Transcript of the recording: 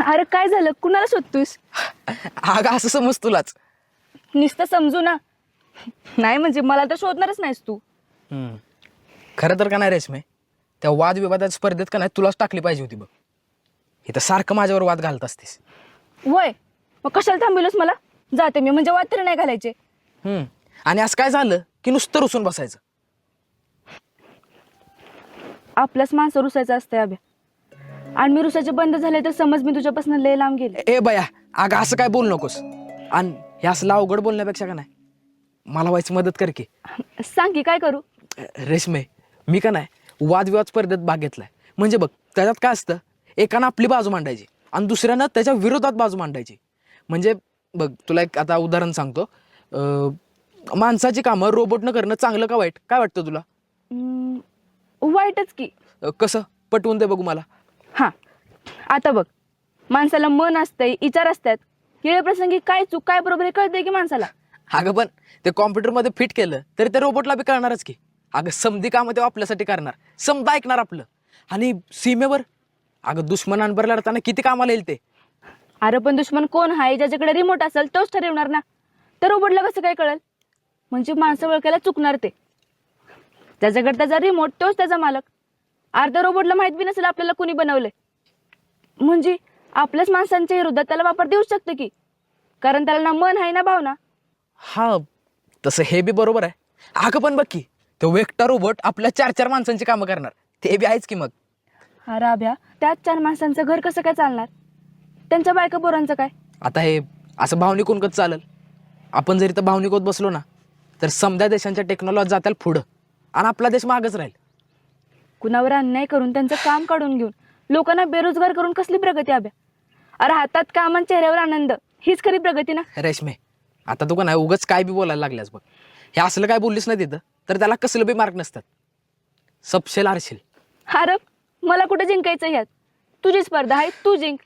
अरे काय झालं, कुणाला शोधतोस? अगं असं समज तुलाच. नुसतं समजू ना. नाही म्हणजे मला तर शोधणारच नाहीस तू. खरं तर का नाही रेशमे, त्या वादविवादाच्या स्पर्धेत का नाही तुलाच टाकली पाहिजे होती बघ. इथं सारखं माझ्यावर वाद घालत असतेस. वय मग कशाला थांबिलोस मला? जाते मी, म्हणजे वाद तरी नाही घालायचे. आणि असं काय झालं की नुसतं रुसून बसायचं. आपल्याच माणसं रुसायचं असतंय अभ्या. आणि मी रुसायचे बंद झाले तर समज मी तुझ्यापासून लय लांब गेले. ए बया, अगं असं काय बोलू नकोस. आणि हे असलं अवघड बोलण्यापेक्षा का नाही मला व्हायची मदत कर की. सांग की काय करू? रेशमे, मी का नाही वादविवाद स्पर्धेत भाग घेतलाय. म्हणजे बघ त्याच्यात काय असतं, एकानं आपली बाजू मांडायची आणि दुसऱ्यानं त्याच्या विरोधात बाजू मांडायची. म्हणजे बघ तुला एक आता उदाहरण सांगतो. माणसाची कामं रोबोटनं करणं चांगलं का वाईट, काय वाटतं तुला? वाईटच की. कसं पटवून दे बघू मला. हा, आता बघ, माणसाला मन असतंय, विचार असतात. वेळे प्रसंगी काय चूक काय बरोबर हे कळतंय की माणसाला. अगं पण ते कॉम्प्युटरमध्ये फिट केलं तरी त्या रोबोटला बी कळणारच की. अगं समधी कामं तेव्हा आपल्यासाठी करणार, समजा ऐकणार आपलं. आणि सीमेवर अगं दुश्मनांवर लढताना किती कामाला येईल ते. अरे पण दुश्मन कोण आहे? ज्याच्याकडे रिमोट असेल तोच ठरवणार ना. तर रोबोटला कसं काय कळेल? म्हणजे माणसं ओळखायला चुकणार ते. ज्याच्याकडे त्याचा रिमोट तोच त्याचा मालक. अर्ध्या रोबोटला माहित बी नसेल आपल्याला कुणी बनवलंय. म्हणजे आपल्याच माणसांच्या विरोधात त्याला वापर देऊ शकते की, कारण त्याला ना मन आहे ना भावना. हा, तसं हे बी बरोबर आहे. अगं पण बघ की, तो एकटा रोबोट आपल्या 4-4 माणसांची कामं करणार, ते बी आहेच की मग. अरे अभ्या, त्याच 4 माणसांचं घर कसं काय चालणार? त्यांच्या बायका पोरांचं काय? आता हे असं भावनिक कोण कसं चालेल? आपण जर इथं भावनिक होत बसलो ना तर समध्या देशांच्या टेक्नॉलॉजी जातील पुढं आणि आपला देश मागच राहील. कुणावर अन्याय करून त्यांचं काम काढून घेऊन लोकांना बेरोजगार करून कसली प्रगती अभ्या? अरे हातात काम आणि चेहऱ्यावर आनंद, हीच खरी प्रगती ना. रेशमे, आता तू का नाही उगाच काय बी बोलायला लागल्यास बघ. हे असलं काय बोललीस ना तिथं तर त्याला कसलं बी मार्क नसतात. सपशेल आरशील. अरे मला कुठे जिंकायचं ह्यात? तुझी स्पर्धा आहे, तू जिंक.